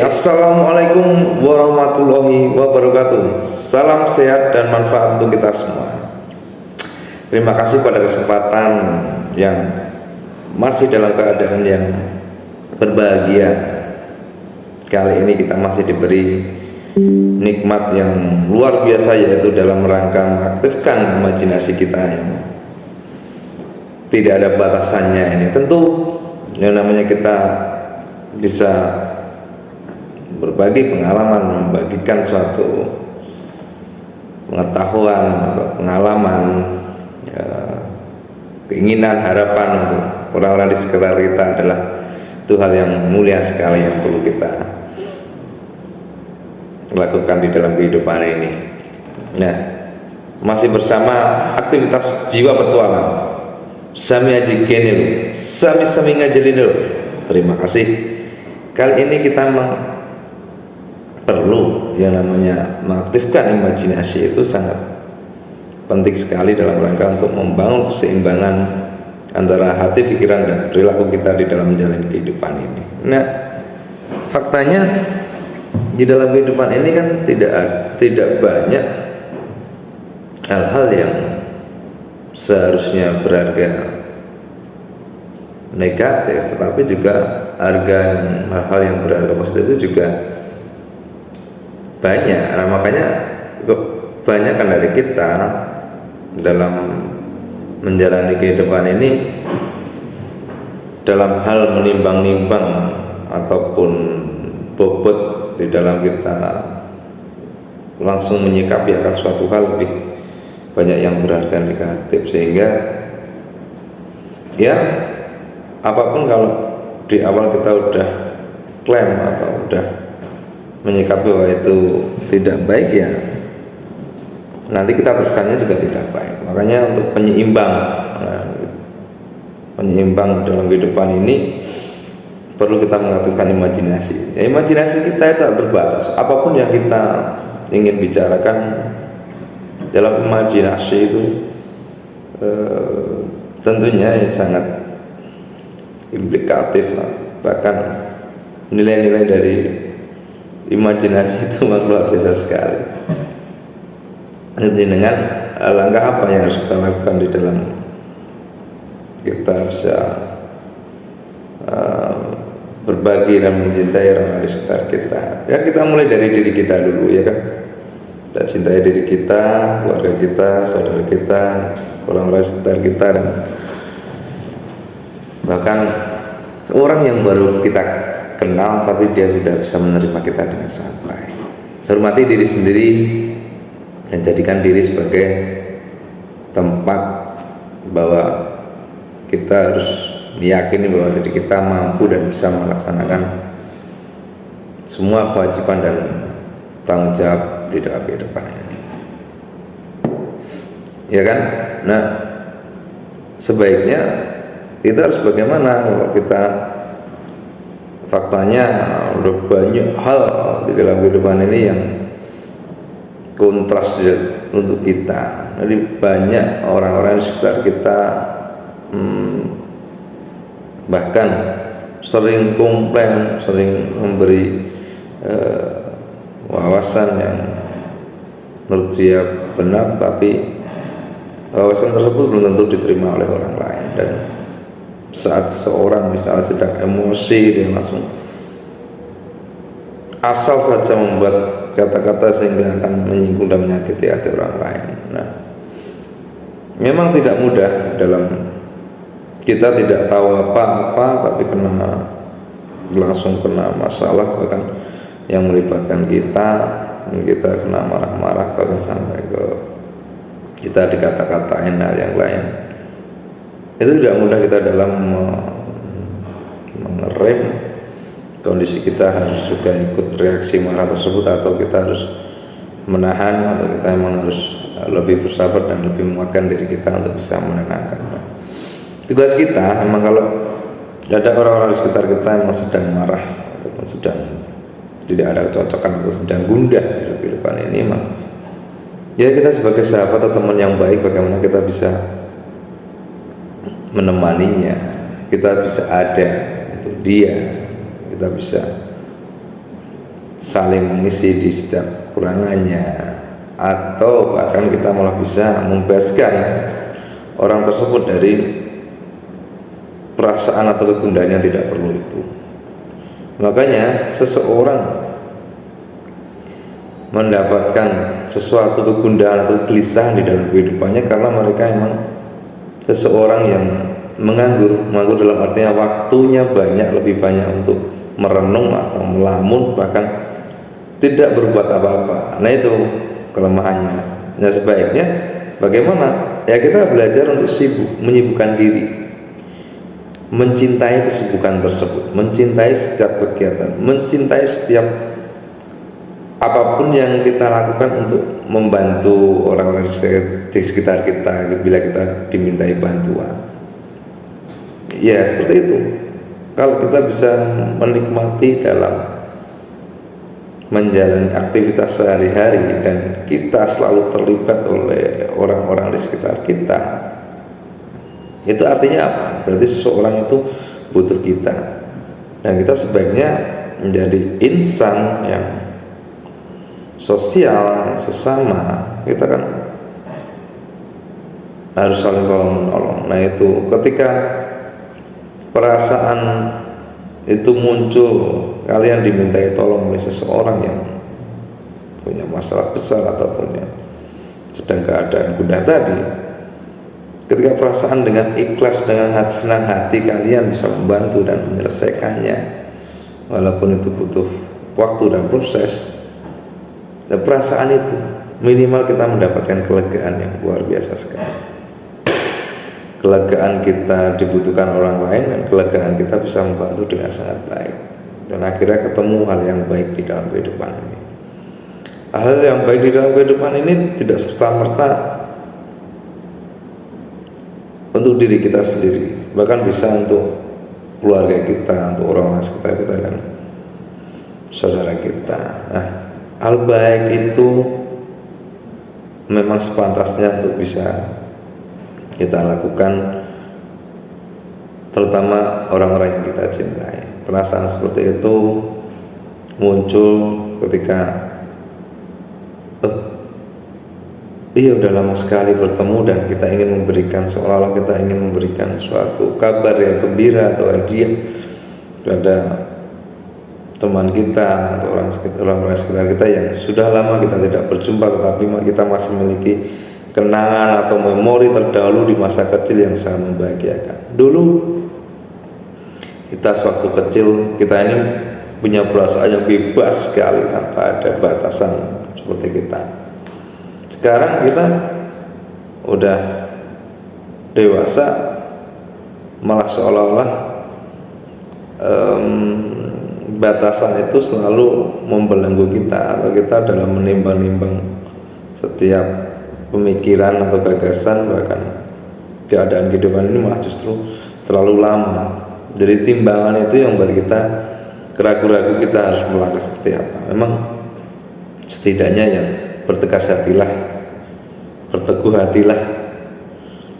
Assalamualaikum warahmatullahi wabarakatuh. Salam sehat dan manfaat untuk kita semua. Terima kasih pada kesempatan yang masih dalam keadaan yang berbahagia. Kali ini kita masih diberi nikmat yang luar biasa, yaitu dalam rangka mengaktifkan imajinasi kita yang tidak ada batasannya. Ini tentu yang namanya kita bisa berbagi pengalaman, membagikan suatu pengetahuan atau pengalaman, keinginan, harapan untuk orang-orang di sekitar kita adalah itu hal yang mulia sekali yang perlu kita lakukan di dalam kehidupan ini. Nah, masih bersama aktivitas jiwa petualang Sami Aji Genil, Sami Ngajelinil. Terima kasih. Kali ini kita perlu yang namanya mengaktifkan imajinasi. Itu sangat penting sekali dalam rangka untuk membangun keseimbangan antara hati, pikiran, dan perilaku kita di dalam menjalani kehidupan ini. Nah, faktanya di dalam kehidupan ini kan tidak banyak hal-hal yang seharusnya berharga negatif, tetapi juga hal-hal yang berharga positif itu juga banyak. Nah, makanya kebanyakan dari kita dalam menjalani kehidupan ini dalam hal menimbang-nimbang ataupun bobot di dalam kita langsung menyikapi akan suatu hal lebih banyak yang berharga negatif, sehingga ya apapun kalau di awal kita udah klaim atau udah menyikapi bahwa itu tidak baik, ya nanti kita teruskannya juga tidak baik. Makanya untuk penyeimbang dalam kehidupan ini perlu kita mengaktifkan imajinasi. Ya, imajinasi kita itu tak terbatas. Apapun yang kita ingin bicarakan dalam imajinasi itu tentunya sangat implikatif, bahkan nilai-nilai dari imajinasi itu luar biasa sekali. Jadi dengan langkah apa yang harus kita lakukan di dalam kita bisa berbagi dan mencintai orang di sekitar kita. Ya, kita mulai dari diri kita dulu, ya kan. Kita cintai diri kita, keluarga kita, saudara kita, orang-orang sekitar kita, dan bahkan seorang yang baru kita kenal tapi dia sudah bisa menerima kita dengan sangat baik. Hormati diri sendiri dan jadikan diri sebagai tempat bahwa kita harus meyakini bahwa diri kita mampu dan bisa melaksanakan semua kewajiban dan tanggung jawab di dalam kehidupan ini, ya kan. Nah, sebaiknya kita harus bagaimana kalau kita faktanya udah banyak hal di dalam kehidupan ini yang kontras untuk kita. Jadi banyak orang-orang di sekitar kita bahkan sering komplain, sering memberi wawasan yang menurut dia benar, tapi wawasan tersebut belum tentu diterima oleh orang lain. Dan saat seseorang misalnya sedang emosi, dia langsung asal saja membuat kata-kata sehingga akan menyinggung dan menyakiti hati orang lain. Nah, memang tidak mudah dalam kita tidak tahu apa-apa tapi langsung kena masalah, bahkan yang melibatkan kita kena marah-marah, bahkan sampai ke kita dikata-katain hal yang lain. Itu tidak mudah kita dalam mengerem kondisi kita, harus juga ikut reaksi marah tersebut, atau kita harus menahan, atau kita memang harus lebih bersabar dan lebih menguatkan diri kita untuk bisa menenangkan. Tugas kita memang kalau ada orang-orang di sekitar kita yang sedang marah ataupun sedang tidak ada kecocokan atau sedang gundah di kehidupan ini, memang ya kita sebagai sahabat atau teman yang baik, bagaimana kita bisa menemaninya, kita bisa ada untuk dia, kita bisa saling mengisi di setiap kurangannya, atau bahkan kita malah bisa membebaskan orang tersebut dari perasaan atau kegundahan yang tidak perlu itu. Makanya seseorang mendapatkan sesuatu kegundahan atau kegelisahan di dalam kehidupannya karena mereka memang seseorang yang menganggur dalam artinya waktunya lebih banyak untuk merenung atau melamun, bahkan tidak berbuat apa-apa. Nah, itu kelemahannya. Nah, sebaiknya bagaimana? Ya, kita belajar untuk menyibukkan diri, mencintai kesibukan tersebut, mencintai setiap kegiatan, mencintai setiap apapun yang kita lakukan untuk membantu orang-orang di sekitar kita bila kita dimintai bantuan. Ya, seperti itu. Kalau kita bisa menikmati dalam menjalani aktivitas sehari-hari dan kita selalu terlibat oleh orang-orang di sekitar kita, itu artinya apa? Berarti seseorang itu butuh kita, dan kita sebaiknya menjadi insan yang sosial, sesama. Kita kan harus saling tolong menolong. Nah, itu ketika perasaan itu muncul, kalian dimintai tolong oleh seseorang yang punya masalah besar ataupun yang sedang keadaan gundah tadi, ketika perasaan dengan ikhlas, dengan senang hati kalian bisa membantu dan menyelesaikannya, walaupun itu butuh waktu dan proses, dan perasaan itu minimal kita mendapatkan kelegaan yang luar biasa sekali. Kelegaan kita dibutuhkan orang lain, dan kelegaan kita bisa membantu dengan sangat baik, dan akhirnya ketemu hal yang baik di dalam kehidupan ini. Hal yang baik di dalam kehidupan ini tidak serta-merta untuk diri kita sendiri, bahkan bisa untuk keluarga kita, untuk orang-orang sekitar kita dan saudara kita. Nah, hal baik itu memang sepantasnya untuk bisa kita lakukan, terutama orang-orang yang kita cintai. Perasaan seperti itu muncul ketika iya udah lama sekali bertemu dan kita ingin memberikan, seolah-olah kita ingin memberikan suatu kabar yang gembira atau hadiah kepada teman kita atau orang-orang sekitar kita yang sudah lama kita tidak berjumpa, tetapi kita masih memiliki kenangan atau memori terdahulu di masa kecil yang sangat membahagiakan. Dulu kita sewaktu kecil, kita ini punya perasaan yang bebas sekali tanpa ada batasan seperti kita. Sekarang kita udah dewasa, malah seolah-olah batasan itu selalu membelenggu kita, atau kita dalam menimbang-nimbang setiap pemikiran atau gagasan, bahkan keadaan kehidupan ini malah justru terlalu lama. Jadi timbangan itu yang membuat kita ragu-ragu kita harus melangkah seperti apa. Memang setidaknya yang bertegas hatilah, berteguh hatilah,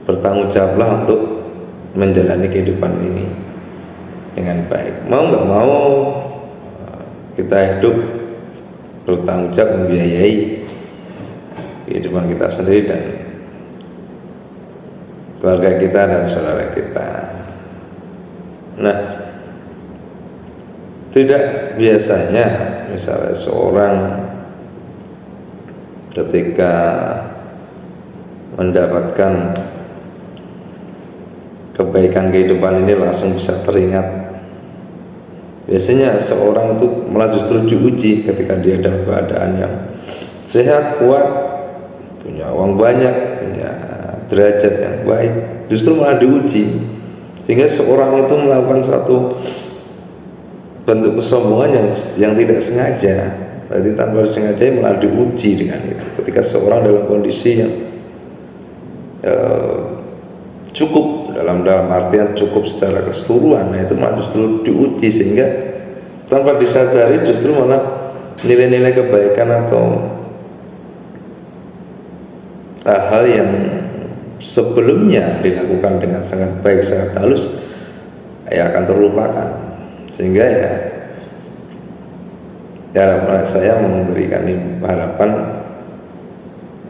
bertanggung jawablah untuk menjalani kehidupan ini dengan baik. Mau nggak mau kita hidup bertanggung jawab membiayai kehidupan kita sendiri dan keluarga kita dan saudara kita. Nah, tidak biasanya misalnya seorang ketika mendapatkan kebaikan kehidupan ini langsung bisa teringat. Biasanya seorang itu malah justru diuji ketika dia dalam keadaan yang sehat, kuat, punya uang banyak, punya derajat yang baik, justru malah diuji, sehingga seorang itu melakukan suatu bentuk kesombongan yang tidak sengaja, tadi tanpa sengaja malah diuji dengan itu. Ketika seorang dalam kondisi yang cukup, dalam artian cukup secara keseluruhan, nah itu malah justru diuji, sehingga tanpa disadari justru malah nilai-nilai kebaikan atau hal yang sebelumnya dilakukan dengan sangat baik, sangat halus, ya akan terlupakan, sehingga harapan saya memberikan harapan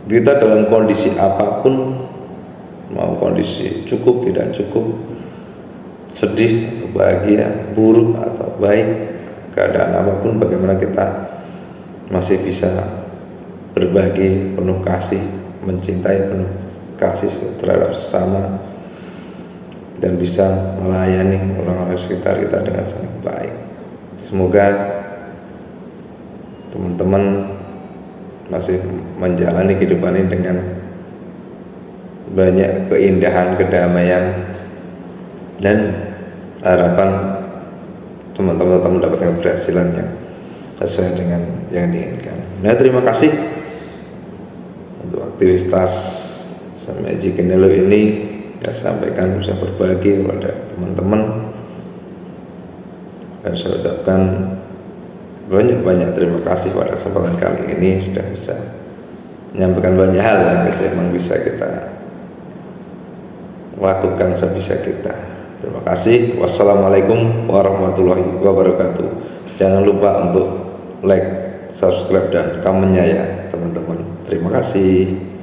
kita dalam kondisi apapun, mau kondisi cukup tidak cukup, sedih atau bahagia, buruk atau baik, keadaan apapun, bagaimana kita masih bisa berbagi penuh kasih, mencintai penuh kasih terhadap sesama, dan bisa melayani orang-orang sekitar kita dengan sangat baik. Semoga teman-teman masih menjalani kehidupan ini dengan banyak keindahan, kedamaian, dan harapan teman-teman mendapatkan keberhasilan yang sesuai dengan yang diinginkan. Nah, terima kasih untuk aktivitas Magic Kenelo ini saya sampaikan, bisa berbagi kepada teman-teman, dan saya ucapkan banyak terima kasih pada kesempatan kali ini sudah bisa menyampaikan banyak hal yang memang bisa kita lakukan sebisa kita. Terima kasih. Wassalamualaikum warahmatullahi wabarakatuh. Jangan lupa untuk like, subscribe, dan komennya ya teman-teman. Terima kasih.